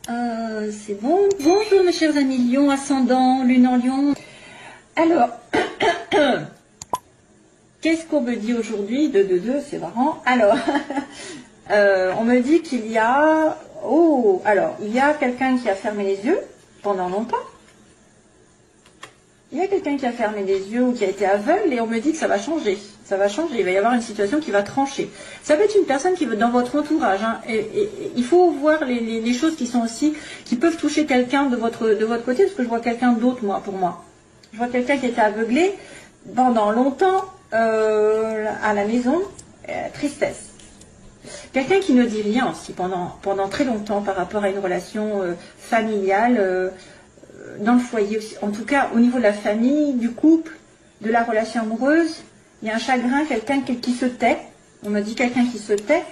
C'est bon. Bonjour mes chers amis Lion, ascendant, lune en Lion. Alors, qu'est-ce qu'on me dit aujourd'hui? 2, c'est marrant. Alors, on me dit qu'il y a... Oh, alors, il y a quelqu'un qui a fermé les yeux pendant longtemps. Il y a quelqu'un qui a fermé les yeux ou qui a été aveugle et on me dit que ça va changer. Ça va changer, il va y avoir une situation qui va trancher. Ça peut être une personne qui veut dans votre entourage. Hein, et il faut voir les choses qui sont aussi, qui peuvent toucher quelqu'un de votre côté, parce que je vois quelqu'un d'autre, pour moi. Je vois quelqu'un qui était aveuglé pendant longtemps à la maison, tristesse. Quelqu'un qui ne dit rien aussi pendant très longtemps par rapport à une relation familiale, dans le foyer aussi. En tout cas, au niveau de la famille, du couple, de la relation amoureuse, il y a un chagrin, quelqu'un qui se tait. On me dit quelqu'un qui se tait.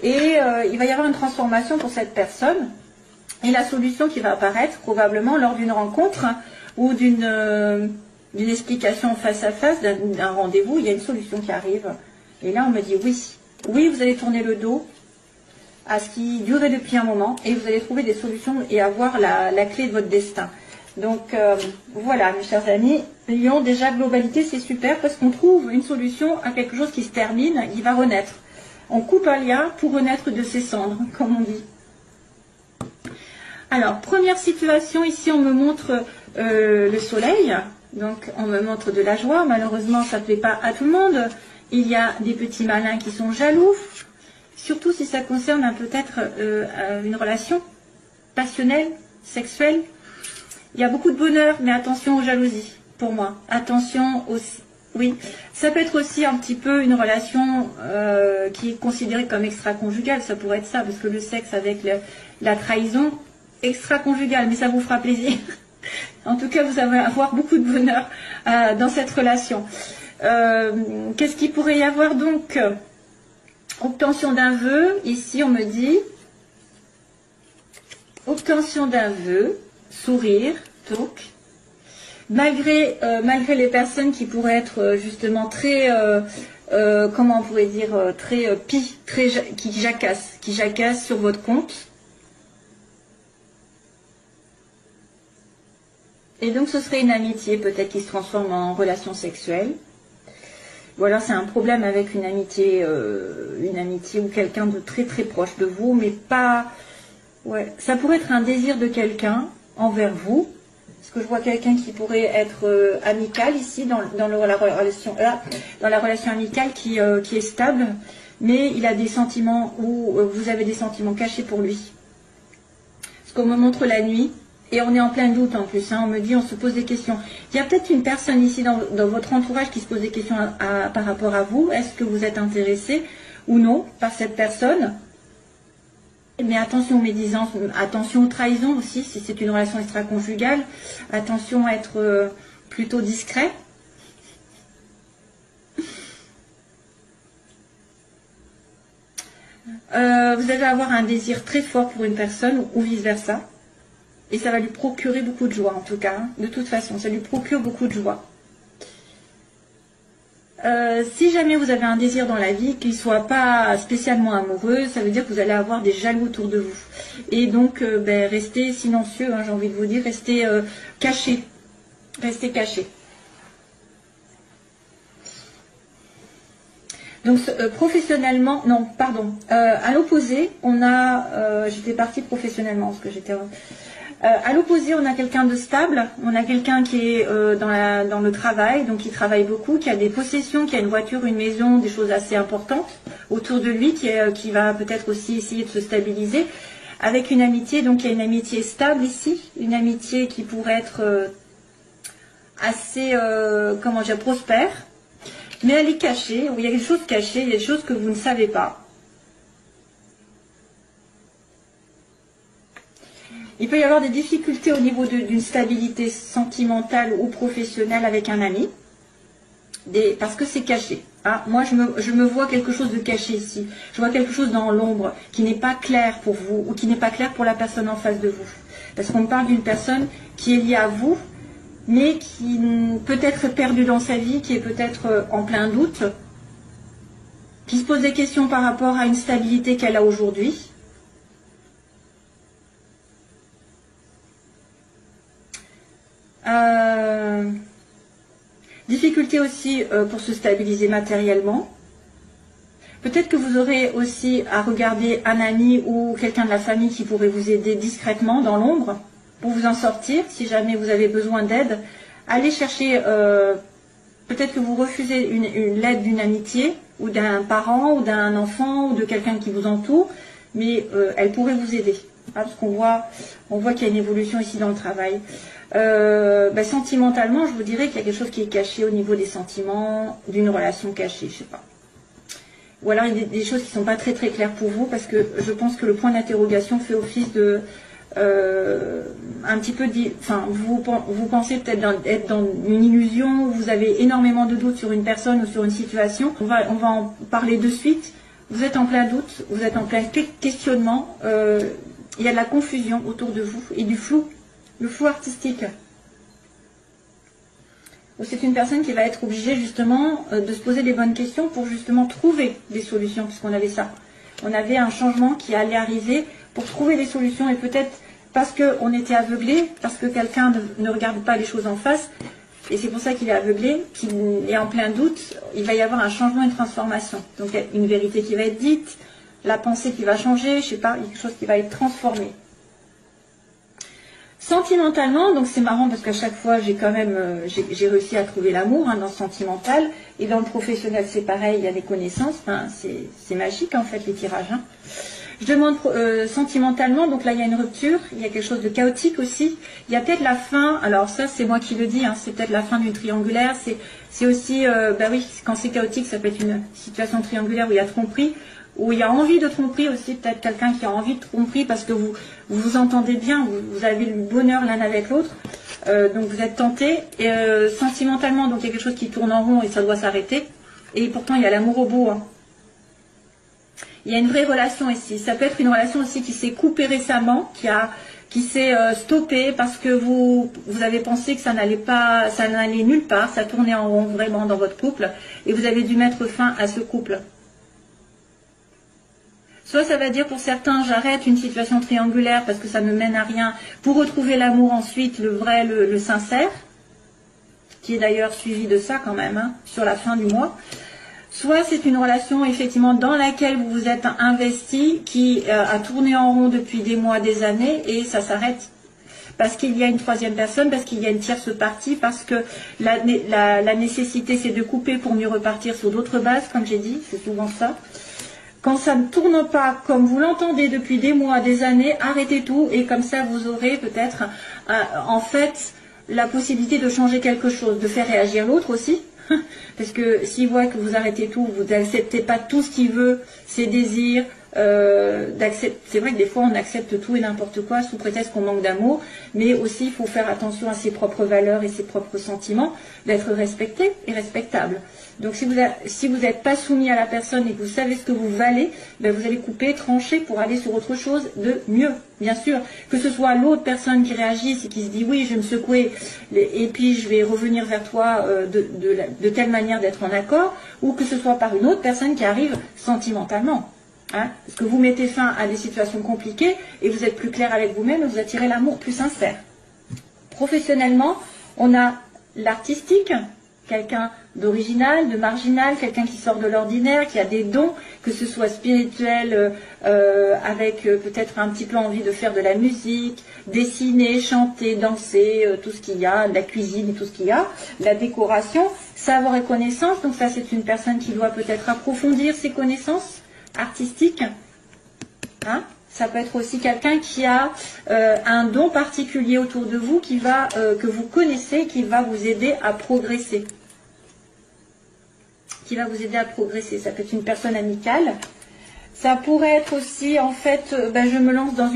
Et il va y avoir une transformation pour cette personne. Et la solution qui va apparaître probablement lors d'une rencontre ou d'une explication face à face, d'un rendez-vous, il y a une solution qui arrive. Et là, on me dit oui. Oui, vous allez tourner le dos à ce qui durait depuis un moment et vous allez trouver des solutions et avoir la clé de votre destin. Donc voilà mes chers amis, Lion, déjà globalité c'est super parce qu'on trouve une solution à quelque chose qui se termine, il va renaître. On coupe un lien pour renaître de ses cendres, comme on dit. Alors première situation, ici on me montre le soleil, donc on me montre de la joie, malheureusement ça ne plaît pas à tout le monde. Il y a des petits malins qui sont jaloux, surtout si ça concerne peut-être une relation passionnelle, sexuelle. Il y a beaucoup de bonheur, mais attention aux jalousies, pour moi. Attention aussi, oui. Ça peut être aussi un petit peu une relation qui est considérée comme extra-conjugale, ça pourrait être ça, parce que le sexe avec la trahison, extra-conjugale, mais ça vous fera plaisir. En tout cas, vous allez avoir beaucoup de bonheur dans cette relation. Qu'est-ce qu'il pourrait y avoir donc? Obtention d'un vœu, ici on me dit, obtention d'un vœu, sourire, talk, malgré les personnes qui pourraient être justement très, comment on pourrait dire, très qui jacassent sur votre compte. Et donc ce serait une amitié peut-être qui se transforme en relation sexuelle. Ou alors c'est un problème avec une amitié ou quelqu'un de très très proche de vous, mais pas... Ouais, ça pourrait être un désir de quelqu'un envers vous, parce que je vois quelqu'un qui pourrait être amical ici, dans la relation amicale qui est stable, mais il a des sentiments, ou vous avez des sentiments cachés pour lui. Parce qu'on me montre la nuit, et on est en plein doute en plus, hein, on me dit, on se pose des questions. Il y a peut-être une personne ici dans votre entourage qui se pose des questions par rapport à vous. Est-ce que vous êtes intéressé ou non par cette personne? Mais attention aux médisances, attention aux trahisons aussi, si c'est une relation extra-conjugale. Attention à être plutôt discret. Vous allez avoir un désir très fort pour une personne ou vice-versa. Et ça va lui procurer beaucoup de joie en tout cas. De toute façon, ça lui procure beaucoup de joie. Si jamais vous avez un désir dans la vie, qu'il ne soit pas spécialement amoureux, ça veut dire que vous allez avoir des jaloux autour de vous. Et donc, restez silencieux, hein, j'ai envie de vous dire, restez cachés. Restez cachés. Donc, professionnellement, non, pardon. À l'opposé, on a, j'étais partie professionnellement, parce que j'étais... à l'opposé, on a quelqu'un de stable, on a quelqu'un qui est dans le travail, donc qui travaille beaucoup, qui a des possessions, qui a une voiture, une maison, des choses assez importantes autour de lui, qui va peut-être aussi essayer de se stabiliser, avec une amitié, donc il y a une amitié stable ici, une amitié qui pourrait être assez, comment dire, prospère, mais elle est cachée, il y a des choses cachées, il y a des choses que vous ne savez pas. Il peut y avoir des difficultés au niveau d'une stabilité sentimentale ou professionnelle avec un ami, parce que c'est caché. Hein. Moi, je me vois quelque chose de caché ici. Je vois quelque chose dans l'ombre qui n'est pas clair pour vous ou qui n'est pas clair pour la personne en face de vous. Parce qu'on me parle d'une personne qui est liée à vous, mais qui peut être perdue dans sa vie, qui est peut-être en plein doute, qui se pose des questions par rapport à une stabilité qu'elle a aujourd'hui. Difficulté aussi pour se stabiliser matériellement. Peut-être que vous aurez aussi à regarder un ami ou quelqu'un de la famille qui pourrait vous aider discrètement dans l'ombre pour vous en sortir. Si jamais vous avez besoin d'aide, allez chercher, peut-être que vous refusez l'aide d'une amitié ou d'un parent ou d'un enfant ou de quelqu'un qui vous entoure, mais elle pourrait vous aider. Hein, parce qu'on voit qu'il y a une évolution ici dans le travail. Sentimentalement, je vous dirais qu'il y a quelque chose qui est caché au niveau des sentiments, d'une relation cachée, je sais pas. Ou alors il y a des choses qui ne sont pas très très claires pour vous, parce que je pense que le point d'interrogation fait office de un petit peu vous pensez peut-être être dans une illusion, vous avez énormément de doutes sur une personne ou sur une situation. On va en parler de suite. Vous êtes en plein doute, vous êtes en plein questionnement, il y a de la confusion autour de vous et du flou, le flou artistique. C'est une personne qui va être obligée justement de se poser des bonnes questions pour justement trouver des solutions, puisqu'on avait ça. On avait un changement qui allait arriver pour trouver des solutions, et peut-être parce qu'on était aveuglé, parce que quelqu'un ne regarde pas les choses en face, et c'est pour ça qu'il est aveuglé, qu'il est en plein doute, il va y avoir un changement, une transformation. Donc il y a une vérité qui va être dite, la pensée qui va changer, je sais pas, il y a quelque chose qui va être transformé. Sentimentalement, donc c'est marrant parce qu'à chaque fois j'ai j'ai réussi à trouver l'amour dans le sentimental, et dans le professionnel c'est pareil, il y a des connaissances, c'est magique en fait les tirages. Je demande sentimentalement, donc là il y a une rupture, il y a quelque chose de chaotique aussi, il y a peut-être la fin, alors ça c'est moi qui le dis, c'est peut-être la fin d'une triangulaire, c'est aussi, oui, quand c'est chaotique ça peut être une situation triangulaire où il y a tromperie, où il y a envie de tromperie aussi, peut-être quelqu'un qui a envie de tromperie parce que vous vous entendez bien, vous avez le bonheur l'un avec l'autre, donc vous êtes tenté, et sentimentalement, donc il y a quelque chose qui tourne en rond et ça doit s'arrêter, et pourtant il y a l'amour au bout. Il y a une vraie relation ici, ça peut être une relation aussi qui s'est coupée récemment, qui s'est stoppée parce que vous avez pensé que ça n'allait nulle part, ça tournait en rond vraiment dans votre couple, et vous avez dû mettre fin à ce couple. Soit ça va dire pour certains, j'arrête une situation triangulaire parce que ça ne mène à rien, pour retrouver l'amour ensuite, le vrai, le sincère, qui est d'ailleurs suivi de ça quand même, sur la fin du mois. Soit c'est une relation effectivement dans laquelle vous vous êtes investi, qui a tourné en rond depuis des mois, des années, et ça s'arrête. Parce qu'il y a une troisième personne, parce qu'il y a une tierce partie, parce que la nécessité c'est de couper pour mieux repartir sur d'autres bases, comme j'ai dit, c'est souvent ça. Quand ça ne tourne pas comme vous l'entendez depuis des mois, des années, arrêtez tout, et comme ça vous aurez peut-être en fait la possibilité de changer quelque chose, de faire réagir l'autre aussi. Parce que s'il voit que vous arrêtez tout, vous n'acceptez pas tout ce qu'il veut, ses désirs, c'est vrai que des fois on accepte tout et n'importe quoi sous prétexte qu'on manque d'amour, mais aussi il faut faire attention à ses propres valeurs et ses propres sentiments, d'être respecté et respectable. Donc si vous n'êtes pas soumis à la personne et que vous savez ce que vous valez, vous allez couper, trancher pour aller sur autre chose de mieux. Bien sûr, que ce soit l'autre personne qui réagisse et qui se dit oui, je vais me secouer et puis je vais revenir vers toi de telle manière d'être en accord, ou que ce soit par une autre personne qui arrive sentimentalement. Parce que vous mettez fin à des situations compliquées et vous êtes plus clair avec vous-même et vous attirez l'amour plus sincère. Professionnellement, on a l'artistique, quelqu'un d'original, de marginal, quelqu'un qui sort de l'ordinaire, qui a des dons, que ce soit spirituel, avec peut-être un petit peu envie de faire de la musique, dessiner, chanter, danser, tout ce qu'il y a, de la cuisine et tout ce qu'il y a, la décoration, savoir et connaissance. Donc ça c'est une personne qui doit peut-être approfondir ses connaissances artistiques. Ça peut être aussi quelqu'un qui a un don particulier autour de vous que vous connaissez, qui va vous aider à progresser. Ça peut être une personne amicale. Ça pourrait être aussi, en fait, je me lance dans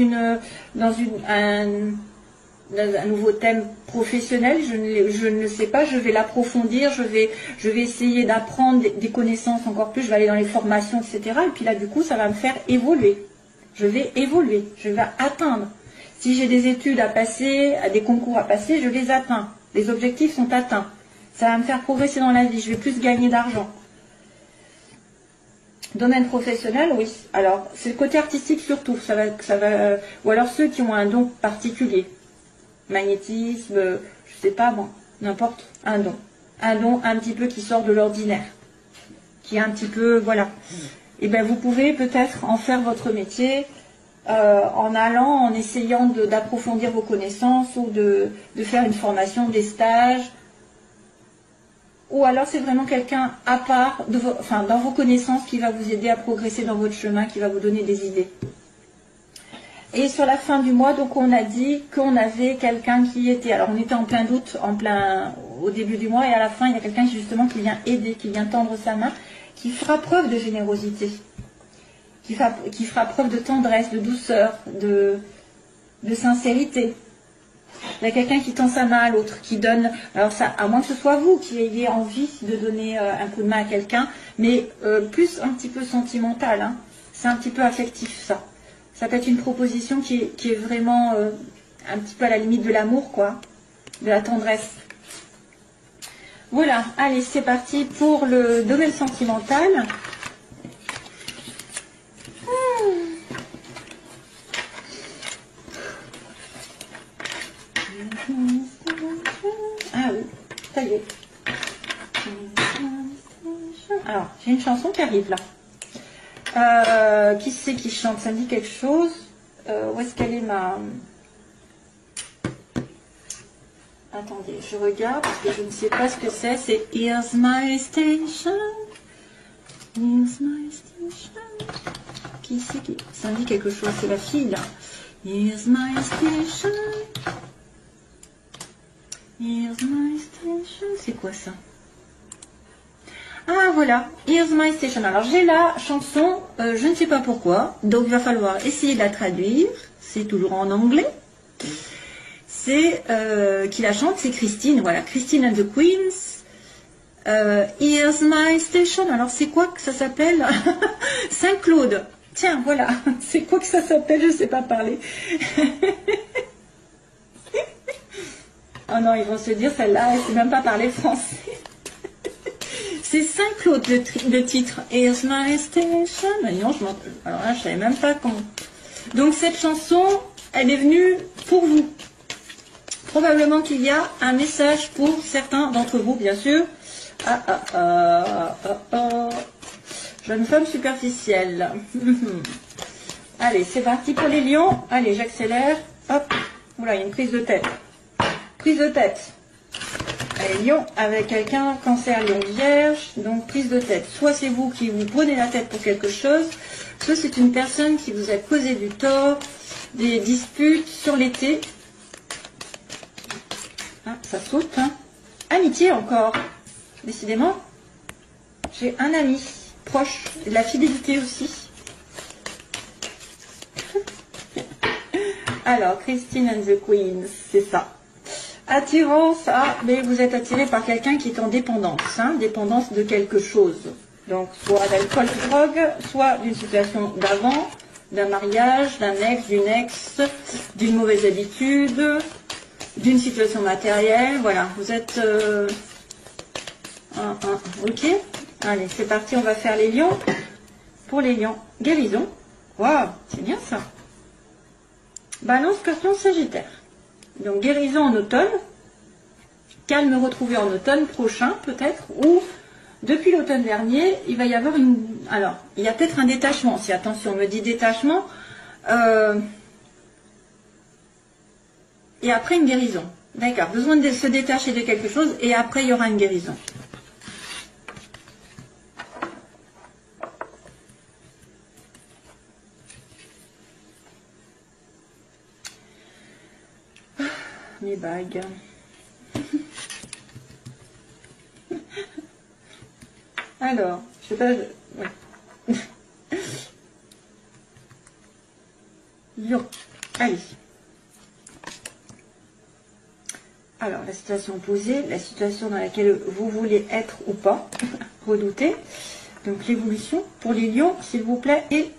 un nouveau thème professionnel, je ne le sais pas, je vais l'approfondir, je vais essayer d'apprendre des connaissances encore plus, je vais aller dans les formations, etc. Et puis là, du coup, ça va me faire évoluer. Je vais évoluer, je vais atteindre. Si j'ai des études à passer, des concours à passer, je les atteins. Les objectifs sont atteints. Ça va me faire progresser dans la vie, je vais plus gagner d'argent. Domaine professionnel, oui. Alors, c'est le côté artistique surtout. Ou alors ceux qui ont un don particulier. Magnétisme, je sais pas moi, n'importe, un don un petit peu qui sort de l'ordinaire, qui est un petit peu, voilà. Et bien vous pouvez peut-être en faire votre métier en allant, en essayant d'approfondir vos connaissances ou de faire une formation, des stages. Ou alors c'est vraiment quelqu'un à part, dans vos connaissances qui va vous aider à progresser dans votre chemin, qui va vous donner des idées. Et sur la fin du mois, donc on a dit qu'on avait quelqu'un qui était, alors on était en plein doute, au début du mois, et à la fin il y a quelqu'un justement qui vient aider, qui vient tendre sa main, qui fera preuve de générosité, qui fera preuve de tendresse, de douceur, de sincérité. Il y a quelqu'un qui tend sa main à l'autre, qui donne, alors ça, à moins que ce soit vous qui ayez envie de donner un coup de main à quelqu'un, mais plus un petit peu sentimental, hein. C'est un petit peu affectif ça. Ça peut être une proposition qui est vraiment un petit peu à la limite de l'amour, quoi, de la tendresse. Voilà, allez, c'est parti pour le domaine sentimental. Ah oui, ça y est. Alors, j'ai une chanson qui arrive là. Qui c'est qui chante? Ça me dit quelque chose. Où est-ce qu'elle est ma... Attendez, je regarde parce que je ne sais pas ce que c'est. C'est Here's My Station. Here's My Station. Qui c'est qui... Ça me dit quelque chose. C'est la fille là. Here's My Station. Here's My Station. C'est quoi ça? Ah voilà, Here's My Station. Alors j'ai la chanson, je ne sais pas pourquoi, donc il va falloir essayer de la traduire. C'est toujours en anglais. C'est qui la chante, c'est Christine. Voilà, Christine and the Queens. Here's My Station. Alors c'est quoi que ça s'appelle? Saint-Claude. Tiens, voilà, c'est quoi que ça s'appelle? Je ne sais pas parler. Oh non, ils vont se dire celle-là, elle ne sait même pas parler français. C'est Saint-Claude le titre. Here's My Station. Non, alors là, je ne savais même pas comment. Donc cette chanson, elle est venue pour vous. Probablement qu'il y a un message pour certains d'entre vous, bien sûr. Jeune femme superficielle. Allez, c'est parti pour les lions. Allez, j'accélère. Hop. Oula, il y a une prise de tête. Prise de tête. Allez, lion avec quelqu'un, cancer, lion, vierge, donc prise de tête. Soit c'est vous qui vous prenez la tête pour quelque chose, soit c'est une personne qui vous a causé du tort, des disputes sur l'été. Ah, ça saute, hein. Amitié encore. Décidément, j'ai un ami proche, de la fidélité aussi. Alors, Christine and the Queens, c'est ça. Attirance, mais vous êtes attiré par quelqu'un qui est en dépendance, hein, dépendance de quelque chose. Donc, soit d'alcool, de drogue, soit d'une situation d'avant, d'un mariage, d'un ex, d'une mauvaise habitude, d'une situation matérielle. Voilà, vous êtes... ok, allez, c'est parti, on va faire les lions. Pour les lions, guérison. Waouh, c'est bien ça. Balance, Scorpion, Sagittaire. Donc guérison en automne, calme retrouvé en automne prochain peut-être, ou depuis l'automne dernier, il va y avoir une... Alors, il y a peut-être un détachement, si attention, on me dit détachement, et après une guérison. D'accord, besoin de se détacher de quelque chose, et après il y aura une guérison. Mes bagues. Alors, je sais pas... Ouais. Lion. Allez. Alors, la situation posée, la situation dans laquelle vous voulez être ou pas, redouter. Donc, l'évolution pour les lions, s'il vous plaît, et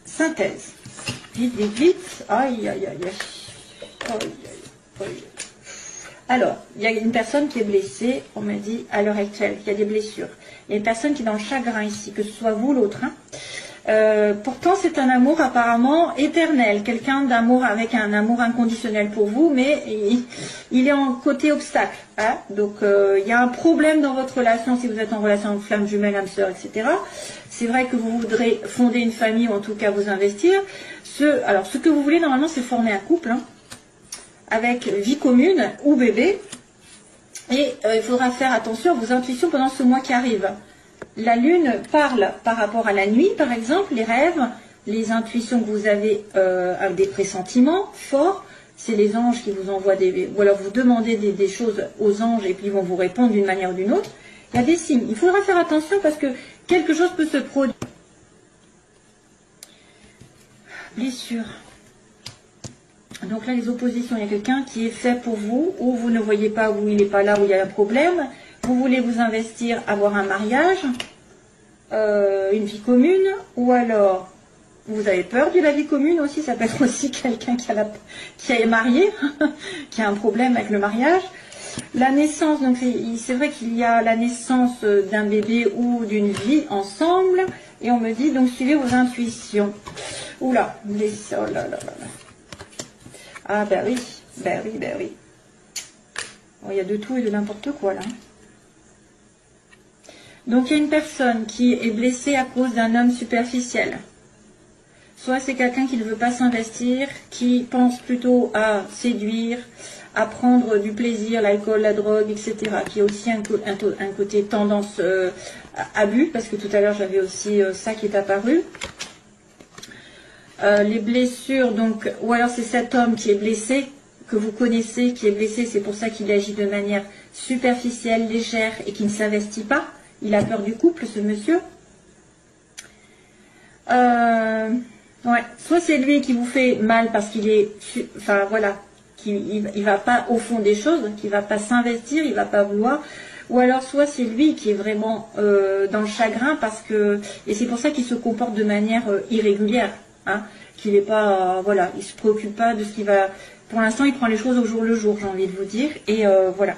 synthèse. Vite, vite, vite. Aïe, aïe, aïe, aïe. Aïe, aïe, aïe. Alors, il y a une personne qui est blessée, on m'a dit à l'heure actuelle, qu'il y a des blessures. Il y a une personne qui est dans le chagrin ici, que ce soit vous ou l'autre. Hein. Pourtant, c'est un amour apparemment éternel, quelqu'un d'amour avec un amour inconditionnel pour vous, mais il est en côté obstacle. Hein. Donc, il y a un problème dans votre relation si vous êtes en relation avec flamme jumelle, âme sœur, etc. C'est vrai que vous voudrez fonder une famille ou en tout cas vous investir. Alors, ce que vous voulez normalement, c'est former un couple hein, avec vie commune ou bébé. Et il faudra faire attention à vos intuitions pendant ce mois qui arrive. La lune parle par rapport à la nuit, par exemple, les rêves, les intuitions que vous avez avec des pressentiments forts. C'est les anges qui vous envoient ou alors vous demandez des choses aux anges et puis ils vont vous répondre d'une manière ou d'une autre. Il y a des signes. Il faudra faire attention parce que quelque chose peut se produire. Blessure. Donc là, les oppositions, il y a quelqu'un qui est fait pour vous, ou vous ne voyez pas, où il n'est pas là, où il y a un problème. Vous voulez vous investir, avoir un mariage, une vie commune, ou alors vous avez peur de la vie commune aussi. Ça peut être aussi quelqu'un qui est marié, qui a un problème avec le mariage. La naissance, donc c'est vrai qu'il y a la naissance d'un bébé ou d'une vie ensemble, et on me dit donc suivez vos intuitions. Oula, oh là là là là. Ah ben oui, ben oui, ben oui. Bon, il y a de tout et de n'importe quoi là. Donc il y a une personne qui est blessée à cause d'un homme superficiel. Soit c'est quelqu'un qui ne veut pas s'investir, qui pense plutôt à séduire, à prendre du plaisir, l'alcool, la drogue, etc. Qui a aussi un côté tendance abus, parce que tout à l'heure j'avais aussi ça qui est apparu. Les blessures, donc, ou alors c'est cet homme qui est blessé, que vous connaissez, qui est blessé, c'est pour ça qu'il agit de manière superficielle, légère et qui ne s'investit pas. Il a peur du couple, ce monsieur. Ouais. Soit c'est lui qui vous fait mal parce qu'il est, enfin voilà, il va pas au fond des choses, qu'il va pas s'investir, il va pas vouloir. Ou alors soit c'est lui qui est vraiment dans le chagrin parce que, et c'est pour ça qu'il se comporte de manière irrégulière. Hein, qu'il n'est pas, voilà, il se préoccupe pas de ce qui va. Pour l'instant, il prend les choses au jour le jour, j'ai envie de vous dire. Et voilà.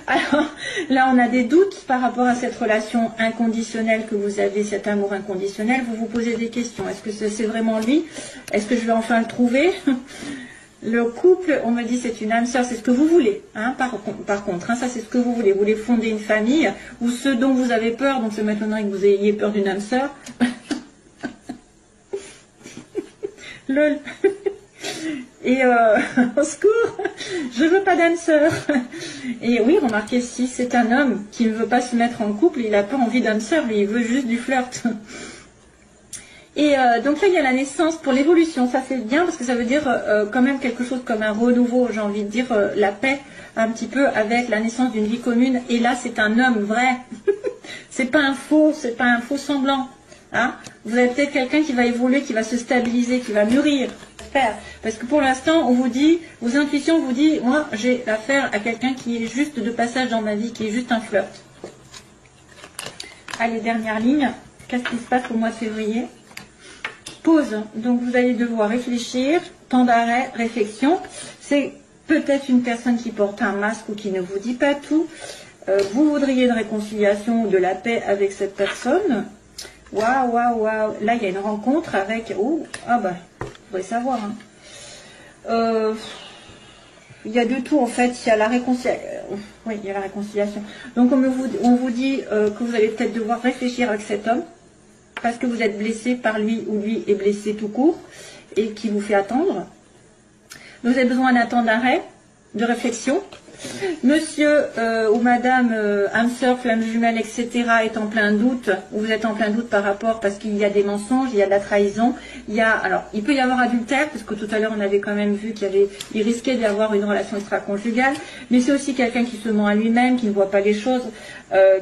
Alors là, on a des doutes par rapport à cette relation inconditionnelle que vous avez, cet amour inconditionnel. Vous vous posez des questions. Est-ce que c'est vraiment lui? Est-ce que je vais enfin le trouver? Le couple, on me dit, c'est une âme sœur, c'est ce que vous voulez. Hein, par contre, hein, ça c'est ce que vous voulez. Vous voulez fonder une famille ou ce dont vous avez peur. Donc, ça m'étonnerait que vous ayez peur d'une âme sœur. Lol. Et au secours, je veux pas d'âme sœur. Et oui, remarquez, si c'est un homme qui ne veut pas se mettre en couple, il n'a pas envie d'âme sœur, lui, il veut juste du flirt. Et donc là, il y a la naissance pour l'évolution. Ça, c'est bien parce que ça veut dire quand même quelque chose comme un renouveau, j'ai envie de dire la paix un petit peu avec la naissance d'une vie commune. Et là, c'est un homme vrai. C'est pas un faux semblant. Hein, vous avez peut-être quelqu'un qui va évoluer, qui va se stabiliser, qui va mûrir. Parce que pour l'instant, on vous dit, vos intuitions vous disent, moi, j'ai affaire à quelqu'un qui est juste de passage dans ma vie, qui est juste un flirt. Allez, dernière ligne. Qu'est-ce qui se passe au mois de février? Pause. Donc, vous allez devoir réfléchir. Temps d'arrêt, réflexion. C'est peut-être une personne qui porte un masque ou qui ne vous dit pas tout. Vous voudriez une réconciliation ou de la paix avec cette personne. Waouh, waouh, waouh. Là, il y a une rencontre avec... Oh, ah bah, vous pourrez savoir. Hein. Il y a de tout, en fait. Il y a la réconciliation. Oui, il y a la réconciliation. Donc, on vous dit que vous allez peut-être devoir réfléchir avec cet homme parce que vous êtes blessé par lui ou lui est blessé tout court et qui vous fait attendre. Vous avez besoin d'un temps d'arrêt, de réflexion. Monsieur ou madame âme sœur, flamme jumelle, etc. est en plein doute, ou vous êtes en plein doute par rapport parce qu'il y a des mensonges, il y a de la trahison, alors il peut y avoir adultère, parce que tout à l'heure on avait quand même vu il risquait d'y avoir une relation extra-conjugale, mais c'est aussi quelqu'un qui se ment à lui-même, qui ne voit pas les choses,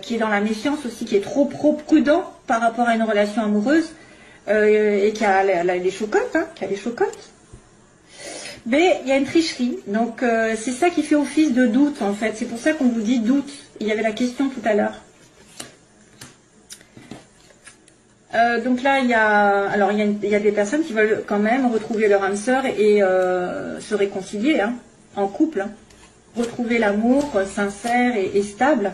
qui est dans la méfiance aussi, qui est trop prudent par rapport à une relation amoureuse, et qui a les chocottes, hein, qui a les chocottes. Mais il y a une tricherie, donc c'est ça qui fait office de doute en fait, c'est pour ça qu'on vous dit doute. Il y avait la question tout à l'heure. Donc là, il y a des personnes qui veulent quand même retrouver leur âme sœur et se réconcilier hein, en couple, hein. Retrouver l'amour sincère et stable.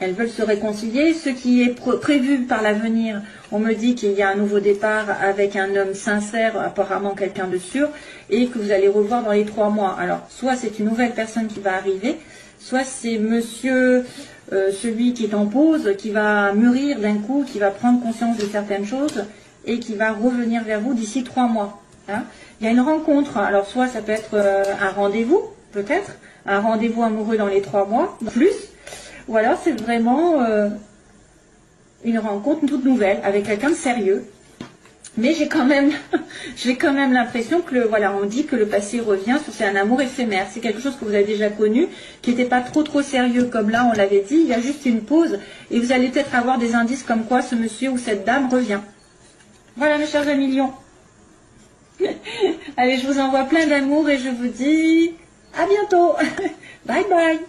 elles veulent se réconcilier. Ce qui est prévu par l'avenir, on me dit qu'il y a un nouveau départ avec un homme sincère, apparemment quelqu'un de sûr, et que vous allez revoir dans les 3 mois. Alors, soit c'est une nouvelle personne qui va arriver, soit c'est monsieur, celui qui est en pause, qui va mûrir d'un coup, qui va prendre conscience de certaines choses, et qui va revenir vers vous d'ici 3 mois. Hein. Il y a une rencontre, alors soit ça peut être un rendez-vous, peut-être, un rendez-vous amoureux dans les 3 mois, plus, ou alors c'est vraiment une rencontre toute nouvelle avec quelqu'un de sérieux. Mais j'ai quand même l'impression que, voilà, on dit que le passé revient, c'est un amour éphémère, c'est quelque chose que vous avez déjà connu, qui n'était pas trop sérieux comme là, on l'avait dit, il y a juste une pause, et vous allez peut-être avoir des indices comme quoi ce monsieur ou cette dame revient. Voilà mes chers amis lions. Allez, je vous envoie plein d'amour et je vous dis à bientôt. Bye bye.